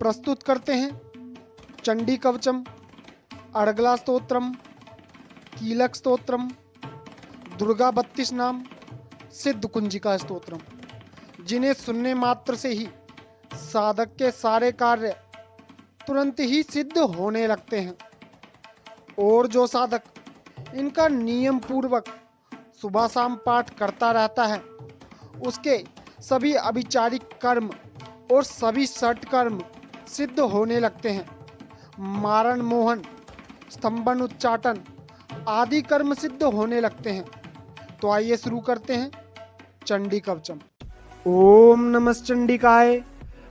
प्रस्तुत करते हैं चंडी कवचम, अर्गला स्तोत्रम, कीलक स्तोत्रम, दुर्गा 32 नाम, सिद्ध कुंजिका स्तोत्रम, जिन्हें सुनने मात्र से ही साधक के सारे कार्य तुरंत ही सिद्ध होने लगते हैं। और जो साधक इनका नियम पूर्वक सुबह शाम पाठ करता रहता है, उसके सभी अभिचारिक कर्म और सभी सट कर्म सिद्ध होने लगते हैं। मारण मोहन, स्तंभन उच्चाटन आदि कर्म सिद्ध होने लगते हैं। तो आइए शुरू करते हैं चंडी कवचम। ओम नमश्चंडिकाय।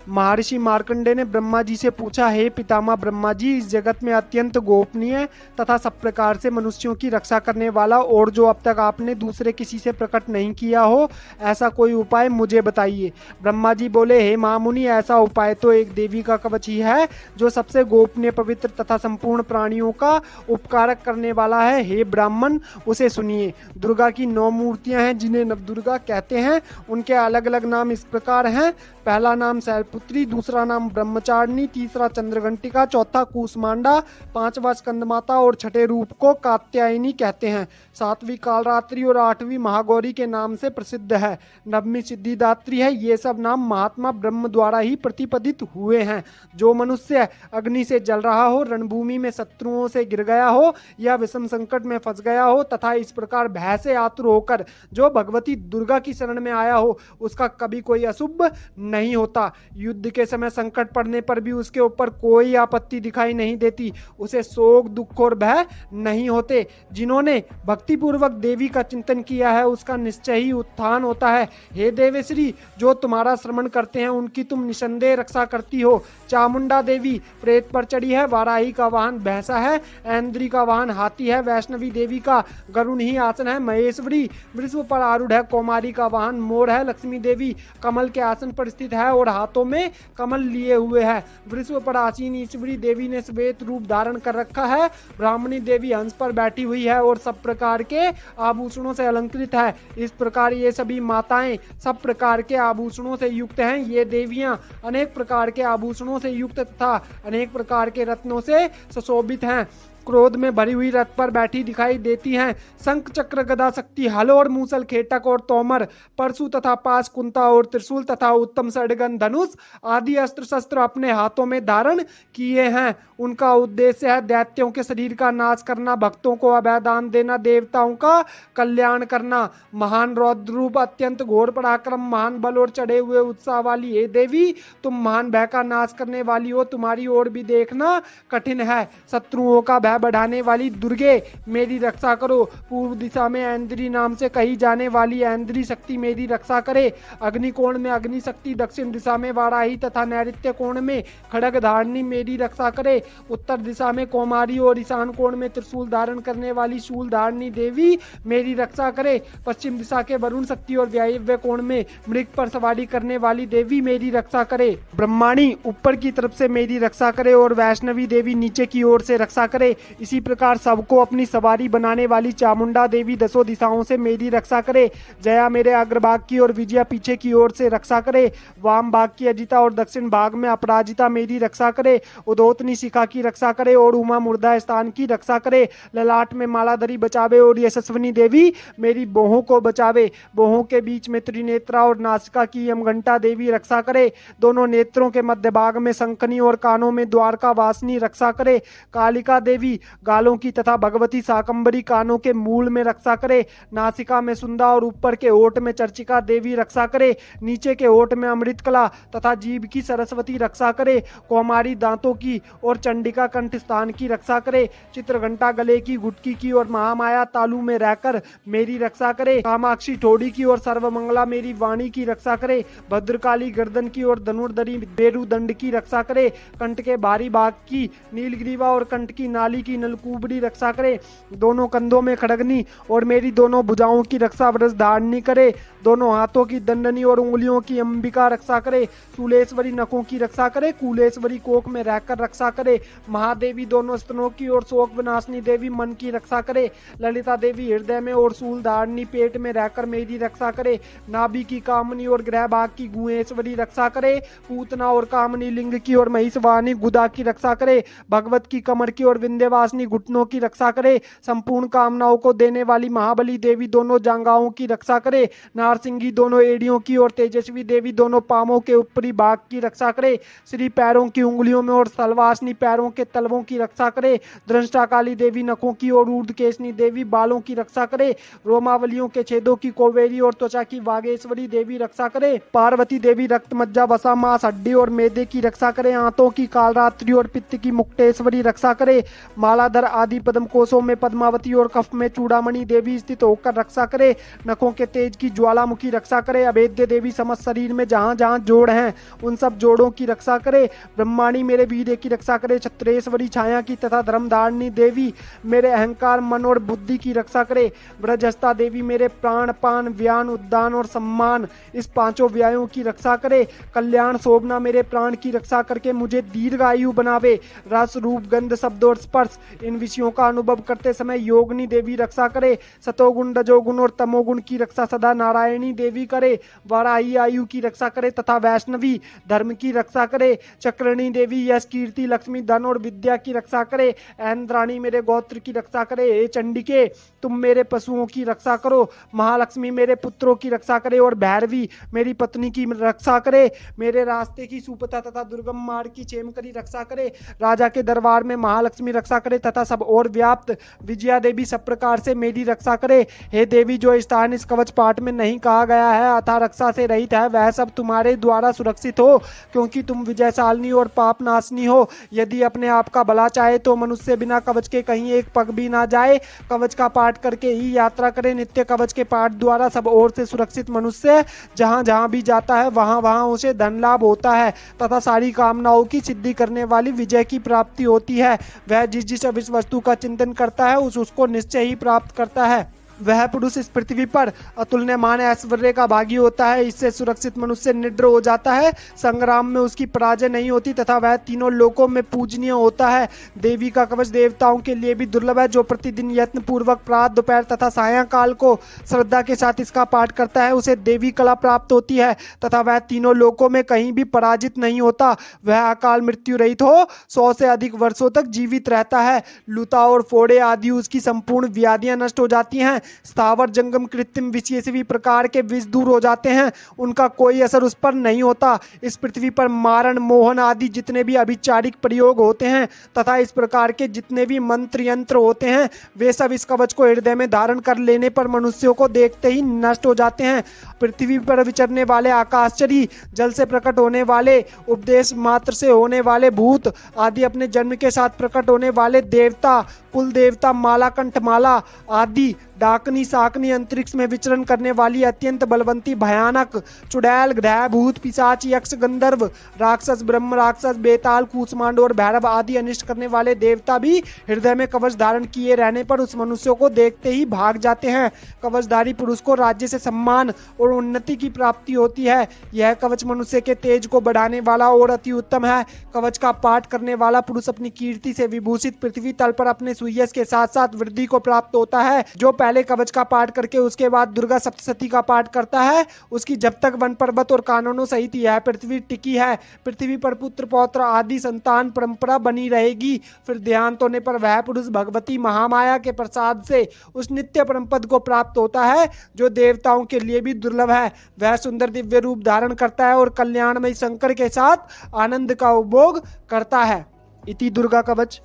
महर्षि मार्कंडेय ने ब्रह्मा जी से पूछा, हे पितामह ब्रह्मा जी, इस जगत में अत्यंत गोपनीय तथा सब प्रकार से मनुष्यों की रक्षा करने वाला और जो अब तक आपने दूसरे किसी से प्रकट नहीं किया हो, ऐसा कोई उपाय मुझे बताइए। ब्रह्मा जी बोले, हे महामुनि, ऐसा उपाय तो एक देवी का कवच ही है जो सबसे गोपनीय, पवित्र तथा संपूर्ण प्राणियों का उपकारक करने वाला है। हे ब्राह्मण, उसे सुनिए। दुर्गा की 9 मूर्तियां हैं जिन्हें नवदुर्गा कहते हैं। उनके अलग अलग नाम इस प्रकार हैं। पहला नाम शैलपुत्री, दूसरा नाम ब्रह्मचारिणी, तीसरा चंद्रघंटिका, चौथा कूष्मांडा, पांचवा स्कंदमाता और छठे रूप को कात्यायनी कहते हैं। 7वीं कालरात्रि और 8वीं महागौरी के नाम से प्रसिद्ध है। 9वीं सिद्धिदात्री है। ये सब नाम महात्मा ब्रह्म द्वारा ही प्रतिपादित हुए हैं। जो मनुष्य अग्नि से जल रहा हो, रणभूमि में शत्रुओं से गिर गया हो या विषम संकट में फंस गया हो तथा इस प्रकार भय से आतुर होकर जो भगवती दुर्गा की शरण में आया हो, उसका कभी कोई अशुभ नहीं होता। युद्ध के समय संकट पड़ने पर भी उसके ऊपर कोई आपत्ति दिखाई नहीं देती। उसे शोक, दुख और भय नहीं होते। जिन्होंने भक्ति पूर्वक देवी का चिंतन किया है, उसका निश्चय ही उत्थान होता है। हे देवेश्वरी, जो तुम्हारा श्रवण करते हैं उनकी तुम निसंदेह रक्षा करती हो। चामुंडा देवी प्रेत पर चढ़ी है। वाराही का वाहन भैंसा है। ऐन्द्री का वाहन हाथी है। वैष्णवी देवी का गरुण ही आसन है। महेश्वरी वृषभ पर आरूढ़ है। कौमारी का वाहन मोर है। लक्ष्मी देवी कमल के आसन पर स्थित है और हाथों में कमल लिए हुए है। वृषभ पर आसीन ईश्वरी देवी ने श्वेत रूप धारण कर रखा है। ब्राह्मणी देवी हंस पर बैठी हुई है और सब प्रकार के आभूषणों से अलंकृत है। इस प्रकार ये सभी माताएं सब प्रकार के आभूषणों से युक्त हैं। ये देवियां अनेक प्रकार के आभूषणों से युक्त तथा अनेक प्रकार के रत्नों से सुशोभित हैं। क्रोध में भरी हुई रथ पर बैठी दिखाई देती हैं। शंख, चक्र, गदा, शक्ति, हल और मूसल, खेटक और तोमर, परशु तथा पास, कुंता और त्रिशूल तथा उत्तम सड़गन, धनुष आदि अस्त्र शस्त्र अपने हाथों में धारण किए हैं। उनका उद्देश्य है दैत्यों के शरीर का नाश करना, भक्तों को अभय दान देना, देवताओं का कल्याण करना। महान रौद्र रूप, अत्यंत घोर पराक्रम, महान बल और चढ़े हुए उत्साह वाली हे देवी, तुम महान भय का नाश करने वाली हो। तुम्हारी ओर भी देखना कठिन है। शत्रुओं का भय बढ़ाने वाली दुर्गे, मेरी रक्षा करो। पूर्व दिशा में ऐन्द्री नाम से कही जाने वाली ऐन्द्री शक्ति मेरी रक्षा करे। अग्नि कोण में अग्नि शक्ति, दक्षिण दिशा में वाराही तथा नैऋत्य कोण में खड़ग धारणी मेरी रक्षा करे। उत्तर दिशा में कौमारी और ईशान कोण में त्रिशूल धारण करने वाली शूल धारणी देवी मेरी रक्षा करे। पश्चिम दिशा के वरुण शक्ति और वायव्य कोण में मृग पर सवारी करने वाली देवी मेरी रक्षा करे। ब्रह्माणी ऊपर की तरफ से मेरी रक्षा करे और वैष्णवी देवी नीचे की ओर से रक्षा करे। इसी प्रकार सबको अपनी सवारी बनाने वाली चामुंडा देवी 10 दिशाओं से मेरी रक्षा करे। जया मेरे अग्रभाग की और विजया पीछे की ओर से रक्षा करे। वाम भाग की अजिता और दक्षिण भाग में अपराजिता मेरी रक्षा करे। उदोतनी शिखा की रक्षा करे और उमा मुर्दा स्थान की रक्षा करे। ललाट में मालाधरी बचावे और यशस्विनी देवी मेरी बोहों को बचावे। बोहों के बीच में त्रिनेत्रा और नासिका की यमघंटा देवी रक्षा करे। दोनों नेत्रों के मध्य भाग में शंखनी और कानों में द्वारका वासिनी रक्षा करे। कालिका देवी गालों की तथा भगवती शाकंभरी कानों के मूल में रक्षा करे। नासिका में सुंदा और ऊपर के ओठ में चर्चिका देवी रक्षा करे। नीचे के ओठ में अमृत कला तथा जीभ की सरस्वती रक्षा करे। कौमारी दांतों की और चंडिका कंठ स्थान की रक्षा करे। चित्रघंटा गले की, गुटकी की और महामाया तालू में रहकर मेरी रक्षा करे। कामाक्षी ठोड़ी की और सर्वमंगला मेरी वाणी की रक्षा करे। भद्रकाली गर्दन की और धनुर्धरी बेरुदंड की रक्षा करे। कंठ के भारी भाग की, नीलग्रीवा और कंठ की नाली की नलकूबरी रक्षा करे, दोनों कंधों में खड़गनी और मेरी दोनों भुजाओं की रक्षा वज्रधारणी करे, दोनों हाथों की दंडनी और उंगलियों की अंबिका रक्षा करे, शूलेश्वरी नखों की रक्षा करे, कूलेश्वरी कोख में रहकर रक्षा करे, महादेवी दोनों स्तनों की और शोक विनाशनी देवी मन की रक्षा करे, ललिता देवी हृदय में और शूल धारणी पेट में रहकर मेरी रक्षा करे, नाभि की कामनी और ग्रह भाग की गुहेश्वरी रक्षा करे, पूतना और कामनी लिंग की और महिषवाणी गुदा की रक्षा करे, भगवत की कमर की और विंध्यवासिनी घुटनों की रक्षा करे, संपूर्ण कामनाओं को देने वाली महाबली देवी दोनों जांघाओं की रक्षा करे, नारसिंगी दोनों एड़ियों की और तेजस्वी देवी दोनों पामों के ऊपरी भाग की रक्षा करे, श्री पैरों की उंगलियों में और सलवासनी पैरों के तलवों की रक्षा करे, दृष्टा काली देवी नखों की और ऊर्ध्वकेशनी देवी बालों की रक्षा करे, रोमावलियों के छेदों की कोवेरी और त्वचा की वागेश्वरी देवी रक्षा करे, पार्वती देवी रक्त मज्जा वसा मांस हड्डी और मैदे की रक्षा करे, आंतों की कालरात्रि और पित्त की मुक्तेश्वरी रक्षा करे, मालाधर आदि पद्म कोशों में पद्मावती और कफ में चूड़ामणि देवी स्थित होकर रक्षा करे, नखों के तेज की ज्वालामुखी रक्षा करे, अभेद्य देवी समस्त शरीर में जहां जहां जोड़ हैं उन सब जोड़ों की रक्षा करे, ब्रह्माणी मेरे वीर्य की रक्षा करे, छत्रेश्वरी छाया की तथा धर्मधारिणी देवी मेरे अहंकार मन और बुद्धि की रक्षा करे, ब्रजहस्ता देवी मेरे प्राण पान व्यान उद्दान और सम्मान इस पांचों व्यायों की रक्षा करे, कल्याण शोभना मेरे प्राण की रक्षा करके मुझे दीर्घ आयु बनावे, रस रूप गंध शब्द और स्पर्श इन विषयों का अनुभव करते समय योगिनी देवी रक्षा करे, सतोगुण रजोगुण और तमोगुण की रक्षा सदा नारायणी देवी करे, वाराही आयु की रक्षा करे तथा वैष्णवी धर्म की रक्षा करे, चक्रणी देवी यश कीर्ति लक्ष्मी धन और विद्या की रक्षा करे, ऐन्द्राणी मेरे गोत्र की रक्षा करे, हे चंडिके तुम मेरे पशुओं की रक्षा करो, महालक्ष्मी मेरे पुत्रों की रक्षा करे और भैरवी मेरी पत्नी की रक्षा करे, मेरे रास्ते की सुपथा तथा दुर्गम मार्ग की क्षेम करी रक्षा करे, राजा के दरबार में महालक्ष्मी रक्षा करे तथा सब और व्याप्त विजया देवी सब प्रकार से मेरी रक्षा करे, हे देवी जो स्थान इस कवच पाठ में नहीं कहा गया है अथा रक्षा से रहित है वह सब तुम्हारे द्वारा सुरक्षित हो, क्योंकि तुम विजयशालिनी और पाप नाशनी हो, यदि अपने आप का भला चाहे तो मनुष्य बिना कवच के कहीं एक पग भी ना जाए, कवच का पाठ करके ही यात्रा करे, नित्य कवच के पाठ द्वारा सब ओर से सुरक्षित मनुष्य जहां जहां भी जाता है वहां वहां उसे धन लाभ होता है तथा सारी कामनाओं की सिद्धि करने वाली विजय की प्राप्ति होती है, वह जिस जिस अविष वस्तु का चिंतन करता है उसको निश्चय ही प्राप्त करता है, वह पुरुष इस पृथ्वी पर अतुल्यमान ऐश्वर्य का भागी होता है, इससे सुरक्षित मनुष्य निडर हो जाता है, संग्राम में उसकी पराजय नहीं होती तथा वह तीनों लोकों में पूजनीय होता है, देवी का कवच देवताओं के लिए भी दुर्लभ है, जो प्रतिदिन यत्न पूर्वक प्रातः दोपहर तथा सायंकाल को श्रद्धा के साथ इसका पाठ करता है उसे देवी कला प्राप्त होती है तथा वह तीनों लोकों में कहीं भी पराजित नहीं होता, वह अकाल मृत्यु रहित हो 100 से अधिक वर्षों तक जीवित रहता है, लूता और फोड़े आदि उसकी संपूर्ण व्याधियां नष्ट हो जाती हैं, स्थावर जंगम कृत्रिम विशेषवी प्रकार के विष दूर हो जाते हैं, उनका कोई असर उस पर नहीं होता, इस पृथ्वी पर मारण मोहन आदि जितने भी अभिचारिक प्रयोग होते हैं तथा इस प्रकार के जितने भी मंत्र यंत्र होते हैं वे सब इस कवच को हृदय में धारण कर लेने पर मनुष्यों को देखते ही नष्ट हो जाते हैं, पृथ्वी पर विचरने वाले आकाशचरी जल से प्रकट होने वाले उपदेश मात्र से होने वाले भूत आदि अपने जन्म के साथ प्रकट होने वाले देवता कुल देवता माला कंठ माला आदि डाकनी साकनी अंतरिक्ष में विचरण करने वाली अत्यंत बलवंती भयानक चुड़ैल ग्रह भूत पिशाच यक्ष गंधर्व राक्षस ब्रह्म राक्षस बेताल कूष्मांड और भैरव आदि अनिष्ट करने वाले देवता भी हृदय में कवच धारण किए रहने पर उस मनुष्य को देखते ही भाग जाते हैं, कवचधारी पुरुष को राज्य से सम्मान और उन्नति की प्राप्ति होती है, यह कवच मनुष्य के तेज को बढ़ाने वाला और अति उत्तम है, कवच का पाठ करने वाला पुरुष अपनी कीर्ति से विभूषित पृथ्वी तल पर अपने सुयश के साथ साथ वृद्धि को प्राप्त होता है, जो पहले कवच का पाठ करके उसके बाद दुर्गा सप्तशती का पाठ करता है उसकी जब तक वन पर्वत और कानूनों सहित यह पृथ्वी टिकी है पृथ्वी पर पुत्र पौत्र आदि संतान परंपरा बनी रहेगी, फिर देहांत होने पर वह पुरुष भगवती महामाया के प्रसाद से उस नित्य परम पद को प्राप्त होता है जो देवताओं के लिए भी दुर्लभ है, वह सुंदर दिव्य रूप धारण करता है और कल्याणमय शंकर के साथ आनंद का उपभोग करता है। इति दुर्गा कवच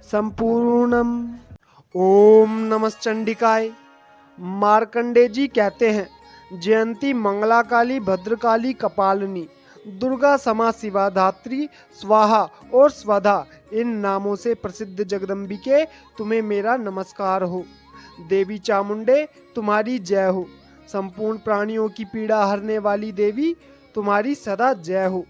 संपूर्णम। ओम नमश्चंडिकाय। मार्कंडे जी कहते हैं, जयंती मंगला काली भद्रकाली कपालिनी दुर्गा समा शिवा धात्री स्वाहा और स्वधा इन नामों से प्रसिद्ध जगदम्बिके तुम्हें मेरा नमस्कार हो। देवी चामुंडे तुम्हारी जय हो। संपूर्ण प्राणियों की पीड़ा हरने वाली देवी तुम्हारी सदा जय हो।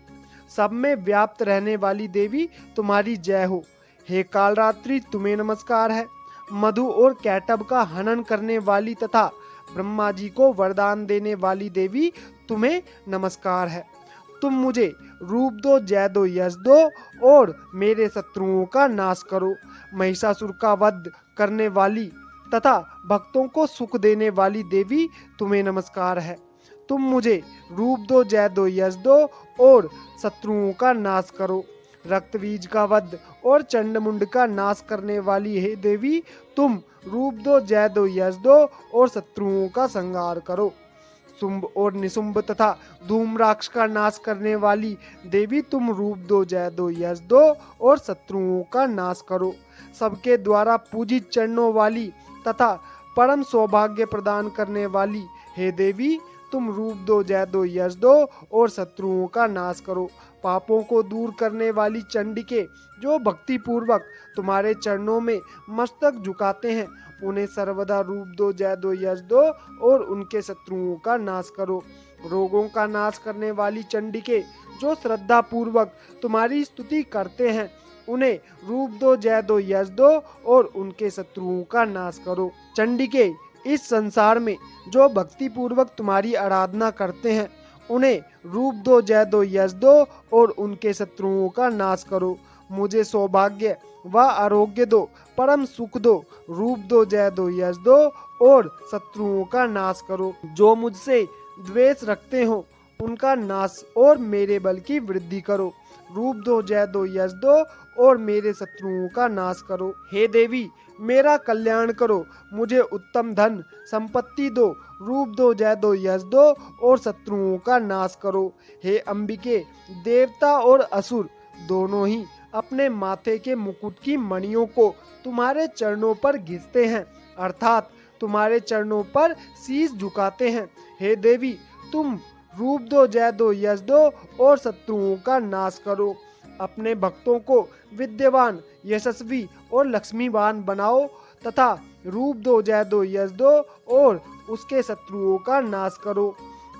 सब में व्याप्त रहने वाली देवी तुम्हारी जय हो। हे कालरात्रि तुम्हें नमस्कार है। मधु और कैटब का हनन करने वाली तथा ब्रह्मा जी को वरदान देने वाली देवी तुम्हें नमस्कार है। तुम मुझे रूप दो, जय दो, यश दो और मेरे शत्रुओं का नाश करो। महिषासुर का वध करने वाली तथा भक्तों को सुख देने वाली देवी तुम्हें नमस्कार है। तुम मुझे रूप दो, जय दो, यश दो और शत्रुओं का नाश करो। रक्तबीज का वध और चंडमुंड का नाश करने वाली हे देवी, तुम रूप दो, जय दो, यश दो और शत्रुओं का संहार करो। शुंभ और निशुंभ तथा धूम्राक्ष का नाश करने वाली देवी, तुम रूप दो, जय दो, यश दो और शत्रुओं का नाश करो। सबके द्वारा पूजित चरणों वाली तथा परम सौभाग्य प्रदान करने वाली हे देवी, तुम रूप दो, जय दो, यश दो और शत्रुओं का नाश करो। पापों को दूर करने वाली चंडिके, जो भक्ति पूर्वक तुम्हारे चरणों में मस्तक झुकाते हैं, उन्हें सर्वदा रूप दो, जय दो, यश दो और उनके शत्रुओं का नाश करो। रोगों का नाश करने वाली चंडिके, जो श्रद्धा पूर्वक तुम्हारी स्तुति करते हैं, उन्हें रूप दो, जय दो, यश दो और उनके शत्रुओं का नाश करो। चंडिके, इस संसार में जो भक्ति पूर्वक तुम्हारी आराधना करते हैं, उन्हें रूप दो, जय दो, यश दो और उनके शत्रुओं का नाश करो। मुझे सौभाग्य व आरोग्य दो, परम सुख दो, रूप दो, जय दो, यश दो और शत्रुओं का नाश करो। जो मुझसे द्वेष रखते हो, उनका नाश और मेरे बल की वृद्धि करो। रूप दो, जय दो, यश दो और मेरे शत्रुओं का नाश करो। हे देवी, मेरा कल्याण करो, मुझे उत्तम धन संपत्ति दो, रूप दो, जय दो, यश दो और शत्रुओं का नाश करो। हे अंबिके, देवता और असुर दोनों ही अपने माथे के मुकुट की मणियों को तुम्हारे चरणों पर घिसते हैं, अर्थात तुम्हारे चरणों पर शीश झुकाते हैं। हे देवी, तुम रूप दो, जय दो, यश दो और शत्रुओं का नाश करो। अपने भक्तों को विद्यावान, यशस्वी और लक्ष्मीवान बनाओ तथा रूप दो, जय दो, यश दो और उसके शत्रुओं का नाश करो।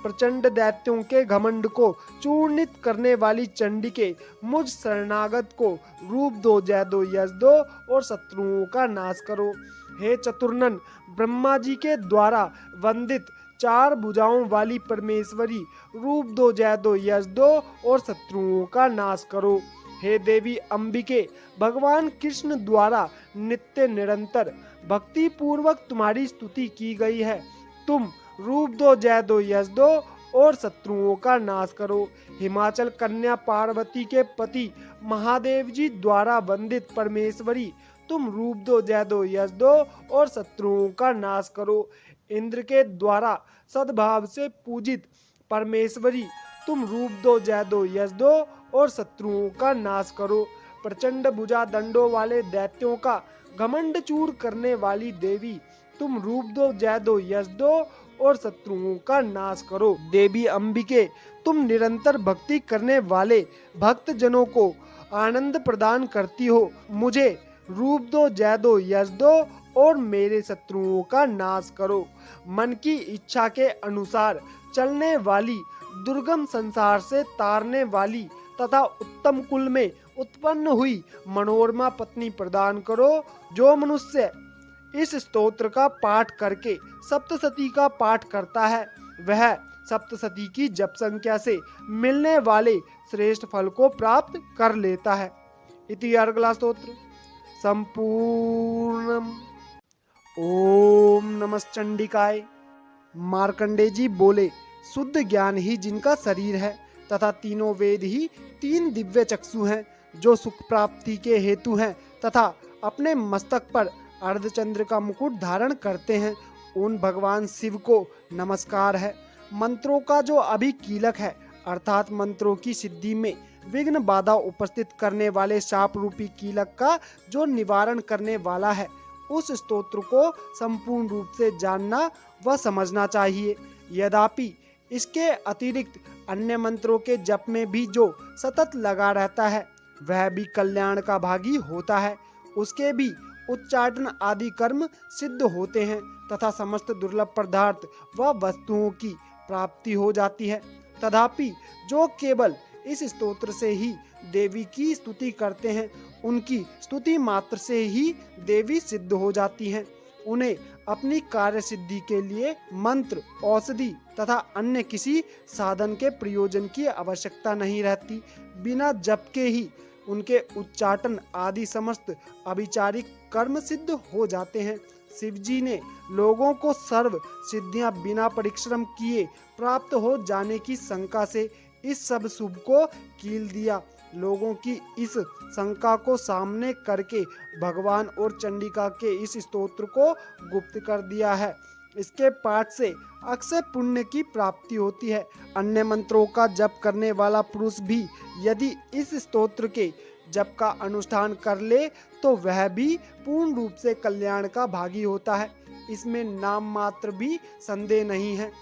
प्रचंड दैत्यों के घमंड को चूर्णित करने वाली चंडिके, मुझ शरणागत को रूप दो, जय दो, यश दो और शत्रुओं का नाश करो। हे चतुर्नन, ब्रह्मा जी के द्वारा वंदित चार भुजाओं वाली परमेश्वरी, रूप दो, जय दो, यश दो और शत्रुओं का नाश करो। हे देवी अंबिके, भगवान कृष्ण द्वारा नित्य निरंतर भक्ति पूर्वक तुम्हारी स्तुति की गई है। तुम रूप दो, जय दो, यश दो और शत्रुओं का नाश करो। हिमाचल कन्या पार्वती के पति महादेव जी द्वारा वंदित परमेश्वरी, तुम रूप दो, जय दो, यश दो और शत्रुओं का नाश करो। इंद्र के द्वारा सद्भाव से पूजित परमेश्वरी, तुम रूप दो, जय दो, यश दो और शत्रुओं का नाश करो। प्रचंड भुजा दंडों वाले दैत्यों का घमंड चूर करने वाली देवी, तुम रूप दो, जय दो, यश दो और शत्रुओं का नाश करो। देवी अंबिके, तुम निरंतर भक्ति करने वाले भक्त जनों को आनंद प्रदान करती हो। मुझे रूप दो, जय दो, यश दो और मेरे शत्रुओं का नाश करो। मन की इच्छा के अनुसार चलने वाली, दुर्गम संसार से तारने वाली तथा उत्तम कुल में उत्पन्न हुई मनोरमा पत्नी प्रदान करो। जो मनुष्य इस स्तोत्र का पाठ करके सप्तशती का पाठ करता है, वह सप्तशती की जप संख्या से मिलने वाले श्रेष्ठ फल को प्राप्त कर लेता है। इति अर्गला स्तोत्र संपूर्णम। ओम नमश्चंडिकाय। मार्कंडे जी बोले, शुद्ध ज्ञान ही जिनका शरीर है तथा तीनों वेद ही तीन दिव्य चक्षु हैं, जो सुख प्राप्ति के हेतु हैं तथा अपने मस्तक पर अर्धचंद्र का मुकुट धारण करते हैं, उन भगवान शिव को नमस्कार है। मंत्रों का जो अभी कीलक है, अर्थात मंत्रों की सिद्धि में विघ्न बाधा उपस्थित करने वाले शाप रूपी कीलक का जो निवारण करने वाला है, उस स्तोत्र को संपूर्ण रूप से जानना व समझना चाहिए। यद्यपि इसके अतिरिक्त अन्य मंत्रों के जप में भी जो सतत लगा रहता है, वह भी कल्याण का भागी होता है। उसके भी उच्चाटन आदि कर्म सिद्ध होते हैं तथा समस्त दुर्लभ पदार्थ व वस्तुओं की प्राप्ति हो जाती है। तथापि जो केवल इस स्तोत्र से ही देवी की स्तुति करते हैं, उनकी स्तुति मात्र से ही देवी सिद्ध हो जाती हैं। उन्हें अपनी कार्य सिद्धि के लिए मंत्र, औषधि तथा अन्य किसी साधन के प्रयोजन की आवश्यकता नहीं रहती। बिना जप के ही उनके उच्चाटन आदि समस्त अभिचारिक कर्म सिद्ध हो जाते हैं। शिव जी ने लोगों को सर्व सिद्धियां बिना परिश्रम किए प्राप्त हो जाने की शंका से इस सब शुभ को कील दिया। लोगों की इस शंका को सामने करके भगवान और चंडिका के इस स्तोत्र को गुप्त कर दिया है। इसके पाठ से अक्षय पुण्य की प्राप्ति होती है। अन्य मंत्रों का जप करने वाला पुरुष भी यदि इस स्तोत्र के जप का अनुष्ठान कर ले तो वह भी पूर्ण रूप से कल्याण का भागी होता है। इसमें नाम मात्र भी संदेह नहीं है।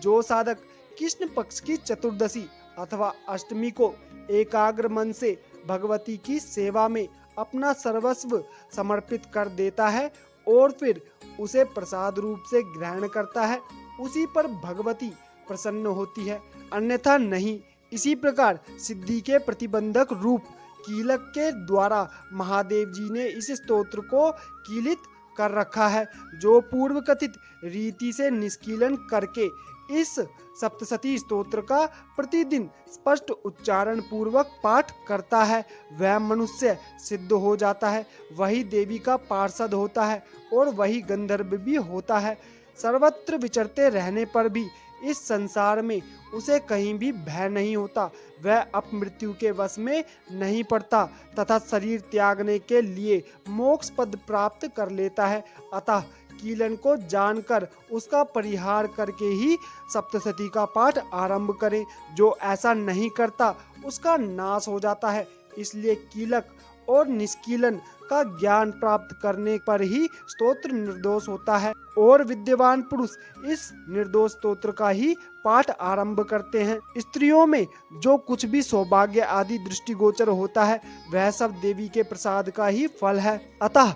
जो साधक कृष्ण पक्ष की चतुर्दशी अथवा अष्टमी को एकाग्र मन से भगवती की सेवा में अपना सर्वस्व समर्पित कर देता है और फिर उसे प्रसाद रूप से ग्रहण करता है, उसी पर भगवती प्रसन्न होती है, अन्यथा नहीं। इसी प्रकार सिद्धि के प्रतिबंधक रूप कीलक के द्वारा महादेव जी ने इस स्तोत्र को कीलित कर रखा है। जो पूर्व कथित रीति से निष्कीलन करके इस सप्तशती स्तोत्र का प्रतिदिन स्पष्ट उच्चारण पूर्वक पाठ करता है वह मनुष्य सिद्ध हो जाता है, वही देवी का पार्षद होता है और वही गंधर्व भी होता है। सर्वत्र विचरते रहने पर भी इस संसार में उसे कहीं भी भय नहीं होता, वह अपमृत्यु के वश में नहीं पड़ता तथा शरीर त्यागने के लिए मोक्ष पद प्राप्त कर लेता है। अतः कीलन को जानकर उसका परिहार करके ही सप्तशती का पाठ आरंभ करें। जो ऐसा नहीं करता उसका नाश हो जाता है। इसलिए कीलक और निष्कीलन का ज्ञान प्राप्त करने पर ही स्तोत्र निर्दोष होता है और विद्वान पुरुष इस निर्दोष स्तोत्र का ही पाठ आरंभ करते हैं। स्त्रियों में जो कुछ भी सौभाग्य आदि दृष्टिगोचर होता है वह सब देवी के प्रसाद का ही फल है। अतः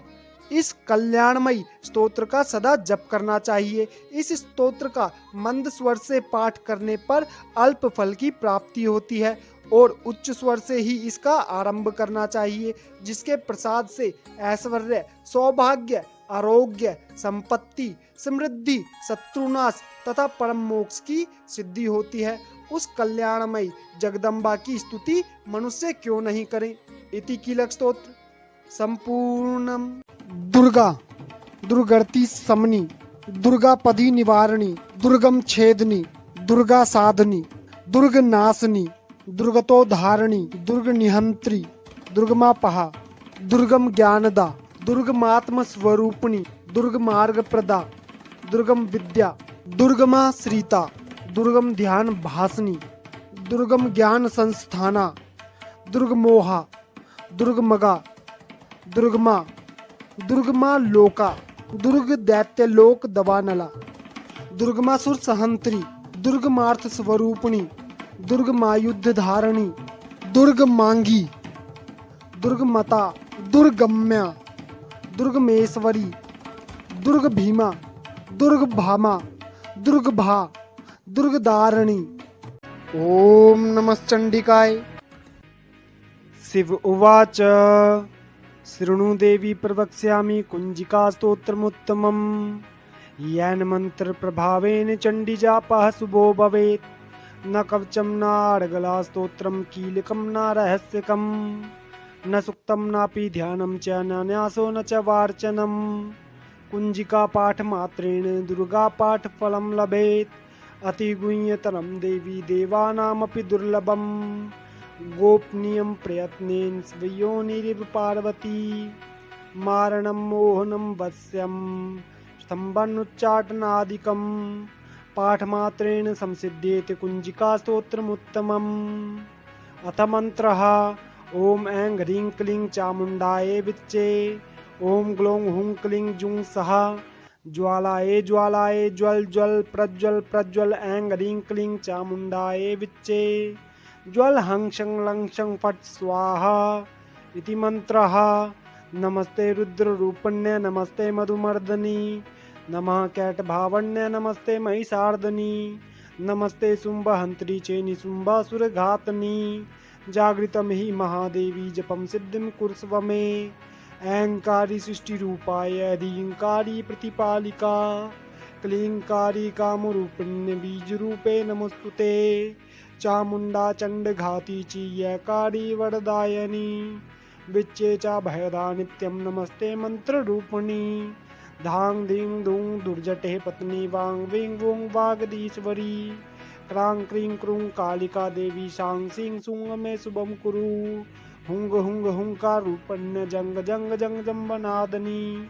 इस कल्याणमयी स्तोत्र का सदा जप करना चाहिए। इस स्तोत्र का मंद स्वर से पाठ करने पर अल्प फल की प्राप्ति होती है और उच्च स्वर से ही इसका आरंभ करना चाहिए, जिसके प्रसाद से ऐश्वर्य, सौभाग्य, आरोग्य, संपत्ति, समृद्धि, शत्रुनाश तथा परम मोक्ष की सिद्धि होती है। उस कल्याणमयी जगदम्बा की स्तुति मनुष्य क्यों नहीं करें। इति कीलक स्तोत्र संपूर्णम। दुर्गा दुर्गति समनी, दुर्गा पदी निवारणी, दुर्गम छेदनी, दुर्गा साधनी, दुर्ग नाशनी, दुर्गतोद्धारणी, दुर्ग निहंत्री, दुर्गमापहा, दुर्गम ज्ञानदा, दुर्गमात्म स्वरूपिणी, दुर्ग मार्ग प्रदा, दुर्गम विद्या, दुर्गमा श्रीता, दुर्गम ध्यान भासनी, दुर्गम ज्ञान संस्थाना, दुर्गमोहा, दुर्गमगा, दुर्गमा, दुर्गमा लोका, दुर्ग दैत्य लोक दवानला, दुर्गमासुर सहंत्री, दुर्गमार्थ स्वरूपिणी, दुर्गमायुद्ध धारणी, दुर्ग मांगी, दुर्गमता, दुर्गम्या, दुर्गमेश्वरी, दुर्ग भीमा, दुर्ग भामा, दुर्ग भा, दुर्गदारणी। ओम नमश्चंडिकाय। शिव उवाच शृणु देवी प्रवक्ष्यामि कुंजिका स्तोत्रमुत्तमम् येन मंत्र प्रभावेन चंडीजापः शुभो भवेत्। न कवचम न अर्गला स्तोत्रम कीलकम न रहस्यकम न सुक्तम नापि ध्यानम च न न्यासो न च वार्चनम। कुंजिका पाठ मात्रेण दुर्गा पाठ फलम लभेत्। अति गुह्यतरम देवी देवानामपि दुर्लभम। गोपनीयं प्रयत्नेन स्वयोनिरिव पार्वती। मारणं मोहनं वश्यं स्तम्भनुच्चाटनादिकं। पाठमात्रेण संसिद्ध्येत कुंजिका स्तोत्रमुत्तमम्। अथ मंत्रः ओम ऐं ह्रीं क्लीं चामुण्डायै विच्चे। ओम ग्लौं हुं क्लीं जुं सः। ज्वालायै ज्वालायै ज्वल ज्वल प्रज्वल प्रज्वल ऐं ह्रीं क्लीं चामुण्डायै विच्चे। ज्वल हं शं लं शं फट् स्वाहा इति मंत्रः। नमस्ते रुद्ररूपण्य नमस्ते मधुमर्दनी। नमः कैटभावन्य नमस्ते महिषार्दनी। नमस्ते शुंभहंत्री च निशुंभासुरघातनी। जागृतं हि महादेवी जपं सिद्धिं कुरुष्व मे। ऐङ्कारी सृष्टिरूपाय ह्रीङ्कारी प्रतिपालिका क्लीङ्कारी कामरूपिण्य बीजरूपे नमोऽस्तुते। चामुण्डा चण्डघाती चीयकारी वरदायिनी विच्चे च भयदा नित्यं नमस्ते मन्त्ररूपिणी। धांग धीं धूं दुर्जटे पत्नी वांग विंग वुंग वागदीश्वरी। क्रांग क्रीं क्रूं कालिका देवी सांग सिंह सुंग में शुभम कुरु। हुंग हुंग हुंकार रूपण्य जंग जंग जंग जम्बनादनी।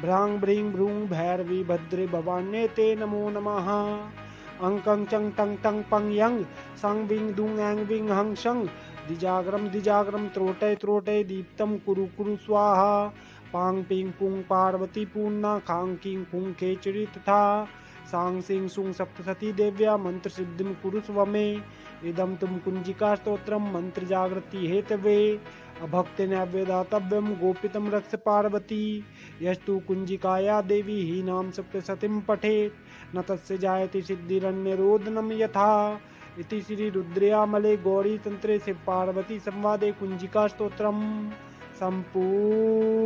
भ्रांग भ्रीं भ्रूं भैरवी भद्रे भवान्ये ते नमो नमः। अंकं चंग टंग टंग पंग यंग संग विंग दुंग एंग विंग हंग शंग। दिजाग्रम त्रोटय त्रोटय दीप्तम कुरु कुरु स्वाहा। पांग पिंग पुंग पार्वती पूर्णा खांग किंग पुंग खेचरी तथा सांग सिंह सुंग सप्तसती देव्या मंत्र सिद्धिम कुरु स्व मे। इदम तुम कुंजिका स्तोत्रम मंत्र जागृति हेतवे। अभक्ति नैवेदातव्यम गोपितम रक्ष पार्वती। यस्तु कुंजिकाया देवी ही नाम सप्तसतीम पठेत न तस्य जायते सिद्धिरन्यरोदनम यथा। इति श्री रुद्रयामले गौरी तंत्रे शिव पार्वती संवादे कुंजिका स्तोत्रम संपूर्णम्।